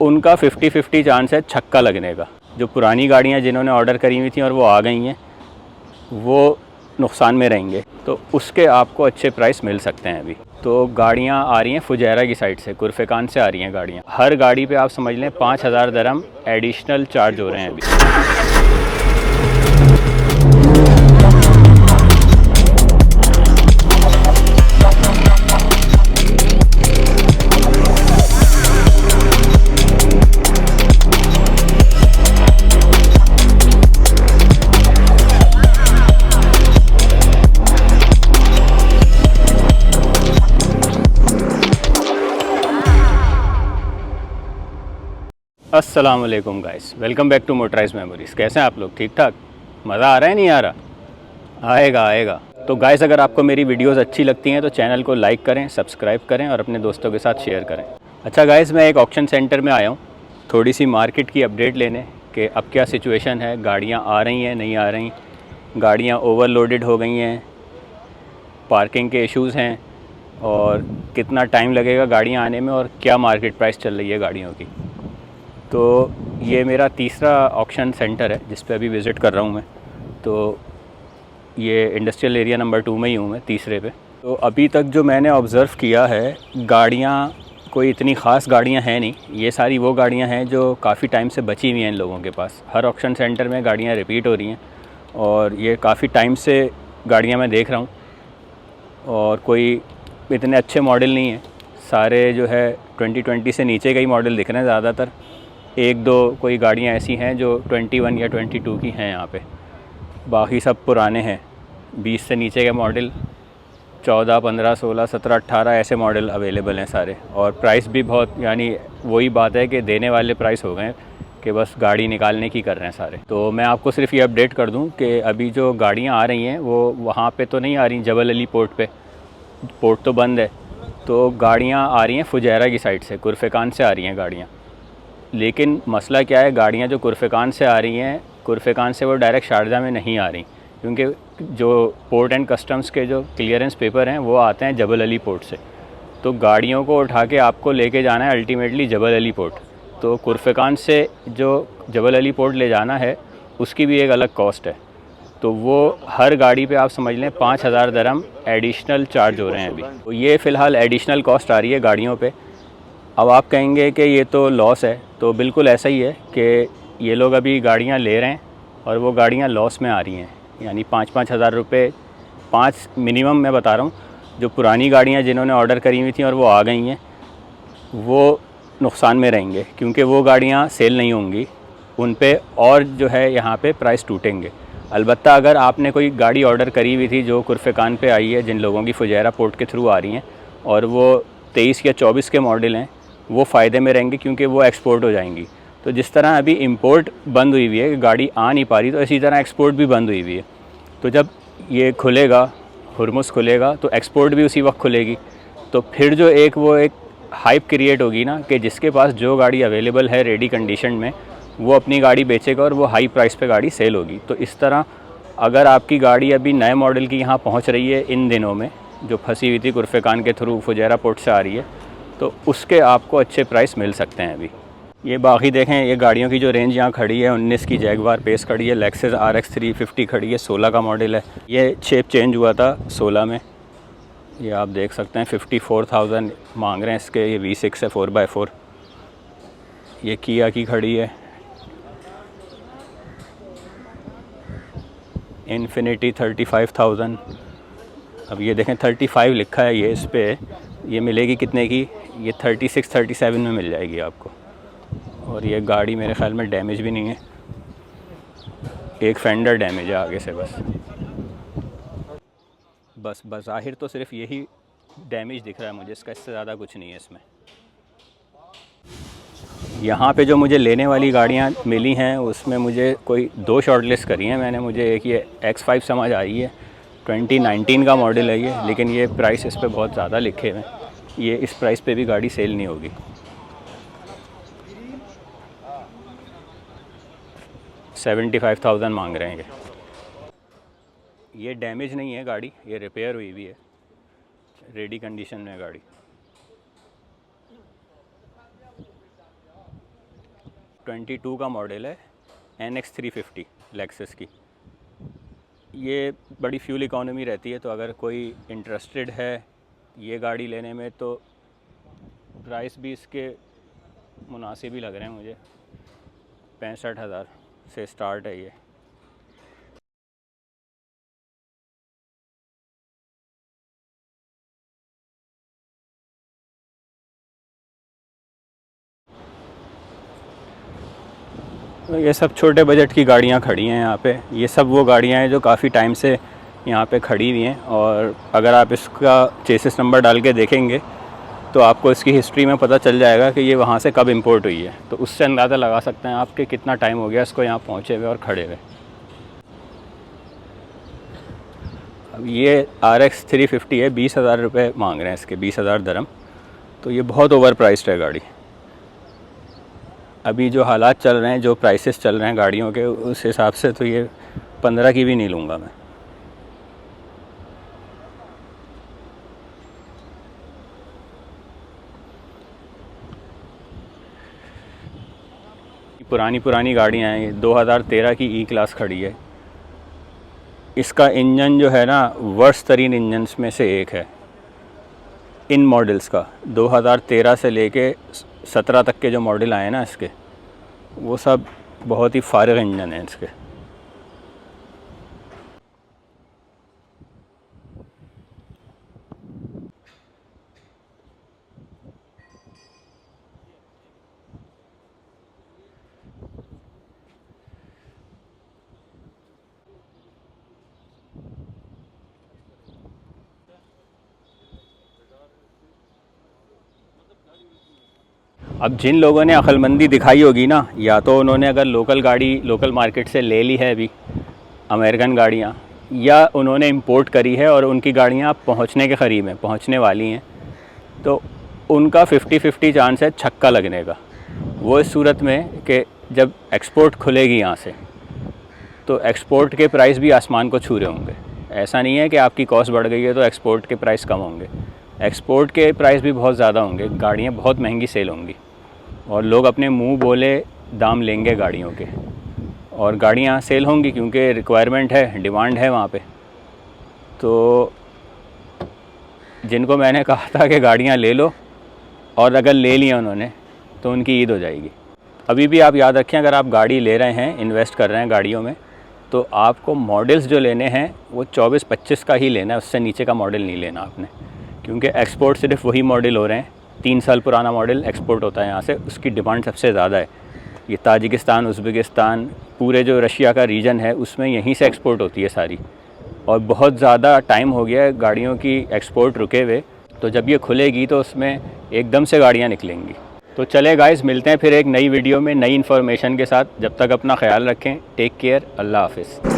उनका 50-50 चांस है छक्का लगने का। जो पुरानी गाड़ियाँ जिन्होंने ऑर्डर करी हुई थी और वो आ गई हैं, वो नुकसान में रहेंगे, तो उसके आपको अच्छे प्राइस मिल सकते हैं अभी। तो गाड़ियाँ आ रही हैं फुजैरा की साइड से, कुरफेकान से आ रही हैं गाड़ियाँ। हर गाड़ी पे आप समझ लें 5000 दरहम एडिशनल चार्ज हो रहे हैं अभी। अस्सलाम वालेकुम guys, welcome back to motorise memories. कैसे हैं आप लोग? ठीक ठाक? मज़ा आ रहा है नहीं आ रहा? आएगा। तो गाइस, अगर आपको मेरी वीडियोस अच्छी लगती हैं तो चैनल को लाइक करें, सब्सक्राइब करें और अपने दोस्तों के साथ शेयर करें। अच्छा गाइस, मैं एक ऑक्शन सेंटर में आया हूँ थोड़ी सी मार्केट की अपडेट लेने कि अब क्या सिचुएशन है, गाड़ियाँ आ रही हैं नहीं आ रही, गाड़ियाँ ओवरलोडेड हो गई हैं, पार्किंग के इश्यूज़ हैं और कितना टाइम लगेगा गाड़ियाँ आने में और क्या मार्केट प्राइस चल रही है गाड़ियों की। तो ये मेरा तीसरा ऑक्शन सेंटर है जिस पे अभी विज़िट कर रहा हूँ मैं। तो ये इंडस्ट्रियल एरिया नंबर 2 में ही हूँ मैं, तीसरे पे। तो अभी तक जो मैंने ऑब्ज़र्व किया है, गाड़ियाँ कोई इतनी ख़ास गाड़ियाँ हैं नहीं। ये सारी वो गाड़ियाँ हैं जो काफ़ी टाइम से बची हुई हैं इन लोगों के पास। हर ऑक्शन सेंटर में गाड़ियाँ रिपीट हो रही हैं और ये काफ़ी टाइम से गाड़ियाँ मैं देख रहा हूँ और कोई इतने अच्छे मॉडल नहीं हैं। सारे जो है 2020 से नीचे का ही मॉडल दिख रहे हैं ज़्यादातर। एक दो कोई गाड़ियाँ ऐसी हैं जो 21 या 22 की हैं यहाँ पे, बाकी सब पुराने हैं। 20 से नीचे के मॉडल 14, 15, 16, 17, 18 ऐसे मॉडल अवेलेबल हैं सारे। और प्राइस भी बहुत, यानी वही बात है कि देने वाले प्राइस हो गए कि बस गाड़ी निकालने की कर रहे हैं सारे। तो मैं आपको सिर्फ ये अपडेट कर दूं कि अभी जो गाड़ियाँ आ रही हैं वो वहाँ पे तो नहीं आ रही, जबल अली पोर्ट पे, पोर्ट तो बंद है। तो गाड़ियाँ आ रही हैं फुजैरा की साइड से, कुरफेकान से आ रही हैं गाड़ियाँ। लेकिन मसला क्या है, गाड़ियाँ जो कुरफेकान से आ रही हैं, कुरफेकान से वो डायरेक्ट शारजा में नहीं आ रही, क्योंकि जो पोर्ट एंड कस्टम्स के जो क्लियरेंस पेपर हैं वो आते हैं जबल अली पोर्ट से। तो गाड़ियों को उठा के आपको लेके जाना है अल्टीमेटली जबल अली पोर्ट। तो कुरफेकान से जो जबल अली पोर्ट ले जाना है उसकी भी एक अलग कॉस्ट है। तो वो हर गाड़ी पे आप समझ लें 5000 दरहम एडिशनल चार्ज हो रहे हैं अभी। तो ये फ़िलहाल एडिशनल कॉस्ट आ रही है गाड़ियों पे। अब आप कहेंगे कि ये तो लॉस है, तो बिल्कुल ऐसा ही है कि ये लोग अभी गाड़ियाँ ले रहे हैं और वो गाड़ियाँ लॉस में आ रही हैं। यानी 5-5 हज़ार रुपये, 5 मिनिमम मैं बता रहा हूँ। जो पुरानी गाड़ियाँ जिन्होंने ऑर्डर करी हुई थी और वो आ गई हैं, वो नुकसान में रहेंगे क्योंकि वो गाड़ियाँ सेल नहीं होंगी उन पे, और जो है यहाँ पे प्राइस टूटेंगे। अलबत्ता अगर आपने कोई गाड़ी ऑर्डर करी हुई थी जो कुरफेकान पे आई है, जिन लोगों की फुजैरा पोर्ट के थ्रू आ रही हैं और वो 23 या 24 के मॉडल हैं, वो फ़ायदे में रहेंगे क्योंकि वो एक्सपोर्ट हो जाएंगी। तो जिस तरह अभी इंपोर्ट बंद हुई हुई है कि गाड़ी आ नहीं पा रही, तो इसी तरह एक्सपोर्ट भी बंद हुई हुई है। तो जब ये खुलेगा, हुरमुज़ खुलेगा, तो एक्सपोर्ट भी उसी वक्त खुलेगी। तो फिर जो एक हाइप क्रिएट होगी ना कि जिसके पास जो गाड़ी अवेलेबल है रेडी कंडीशन में, वो अपनी गाड़ी बेचेगा और वो हाई प्राइस पे गाड़ी सेल होगी। तो इस तरह अगर आपकी गाड़ी अभी नए मॉडल की यहाँ पहुँच रही है इन दिनों में, जो फंसी हुई थी कुरफेकान के थ्रू फुजैरा पोर्ट से आ रही है, तो उसके आपको अच्छे प्राइस मिल सकते हैं अभी। ये बाकी देखें, ये गाड़ियों की जो रेंज यहाँ खड़ी है, 19 की जैगवार पेस खड़ी है, लेक्सस RX 350 खड़ी है, 16 का मॉडल है। ये शेप चेंज हुआ था 16 में, ये आप देख सकते हैं। 54,000 मांग रहे हैं इसके। ये V6 है 4x4। ये किया की खड़ी है, इन्फिनिटी 35,000। अब ये देखें 35 लिखा है ये इस पर, ये मिलेगी कितने की? ये 36-37 में मिल जाएगी आपको। और ये गाड़ी मेरे ख़्याल में डैमेज भी नहीं है, एक फेंडर डैमेज है आगे से बस ज़ाहिर तो सिर्फ यही डैमेज दिख रहा है मुझे इसका, इससे ज़्यादा कुछ नहीं है इसमें। यहाँ पे जो मुझे लेने वाली गाड़ियाँ मिली हैं उसमें मुझे कोई 2 शॉर्टलिस्ट करी हैं मैंने। मुझे एक ये X5 समझ आई है, 2019 का मॉडल है ये, लेकिन ये प्राइस इस पे बहुत ज़्यादा लिखे हुए हैं। ये इस प्राइस पे भी गाड़ी सेल नहीं होगी। 75,000 मांग रहे हैं ये डैमेज नहीं है गाड़ी, ये रिपेयर हुई हुई है, रेडी कंडीशन में है गाड़ी। 22 का मॉडल है, NX 350 लेक्सस की। ये बड़ी फ्यूल इकॉनमी रहती है, तो अगर कोई इंटरेस्टेड है ये गाड़ी लेने में तो प्राइस भी इसके मुनासिब ही लग रहे हैं मुझे। 65,000 से स्टार्ट है ये। ये सब छोटे बजट की गाड़ियाँ खड़ी हैं यहाँ पे। ये सब वो गाड़ियाँ हैं जो काफ़ी टाइम से यहाँ पे खड़ी हुई हैं, और अगर आप इसका चेसिस नंबर डाल के देखेंगे तो आपको इसकी हिस्ट्री में पता चल जाएगा कि ये वहाँ से कब इंपोर्ट हुई है। तो उससे अंदाज़ा लगा सकते हैं आप कि कितना टाइम हो गया इसको यहाँ पहुँचे हुए और खड़े हुए। अब ये RX 350 है, 20,000 रुपये मांग रहे हैं इसके, 20,000 दरम। तो ये बहुत ओवर प्राइस्ड है गाड़ी। अभी जो हालात चल रहे हैं, जो प्राइसेस चल रहे हैं गाड़ियों के, उस हिसाब से तो ये 15 की भी नहीं लूँगा मैं। पुरानी गाड़ियाँ हैं। 2013 की ई क्लास खड़ी है। इसका इंजन जो है ना, वर्स्ट तरीन इंजन्स में से एक है इन मॉडल्स का। 2013 से लेके 17 तक के जो मॉडल आए ना इसके, वो सब बहुत ही फारिग इंजन हैं इसके। अब जिन लोगों ने अक्लमंदी दिखाई होगी ना, या तो उन्होंने अगर लोकल गाड़ी लोकल मार्केट से ले ली है अभी अमेरिकन गाड़ियाँ, या उन्होंने इंपोर्ट करी है और उनकी गाड़ियाँ पहुँचने के करीब हैं, पहुँचने वाली हैं, तो उनका 50-50 चांस है छक्का लगने का। वो इस सूरत में कि जब एक्सपोर्ट खुलेगी यहाँ से, तो एक्सपोर्ट के प्राइस भी आसमान को छू रहे होंगे। ऐसा नहीं है कि आपकी कॉस्ट बढ़ गई है तो एक्सपोर्ट के प्राइस कम होंगे। एक्सपोर्ट के प्राइस भी बहुत ज़्यादा होंगे, गाड़ियाँ बहुत महंगी सेल होंगी और लोग अपने मुंह बोले दाम लेंगे गाड़ियों के, और गाड़ियाँ सेल होंगी क्योंकि रिक्वायरमेंट है, डिमांड है वहाँ पे। तो जिनको मैंने कहा था कि गाड़ियाँ ले लो, और अगर ले लिया उन्होंने तो उनकी ईद हो जाएगी। अभी भी आप याद रखें, अगर आप गाड़ी ले रहे हैं, इन्वेस्ट कर रहे हैं गाड़ियों में, तो आपको मॉडल्स जो लेने हैं वो 24-25 का ही लेना है, उससे नीचे का मॉडल नहीं लेना आपने, क्योंकि एक्सपोर्ट सिर्फ वही मॉडल हो रहे हैं। 3 साल पुराना मॉडल एक्सपोर्ट होता है यहाँ से, उसकी डिमांड सबसे ज़्यादा है। ये ताजिकिस्तान, उज़्बेकिस्तान, पूरे जो रशिया का रीजन है उसमें यहीं से एक्सपोर्ट होती है सारी, और बहुत ज़्यादा टाइम हो गया है गाड़ियों की एक्सपोर्ट रुके हुए। तो जब ये खुलेगी तो उसमें एकदम से गाड़ियाँ निकलेंगी। तो चले गाइस, मिलते हैं फिर एक नई वीडियो में नई इन्फॉर्मेशन के साथ। जब तक अपना ख्याल रखें, टेक केयर, अल्लाह हाफ़िज़।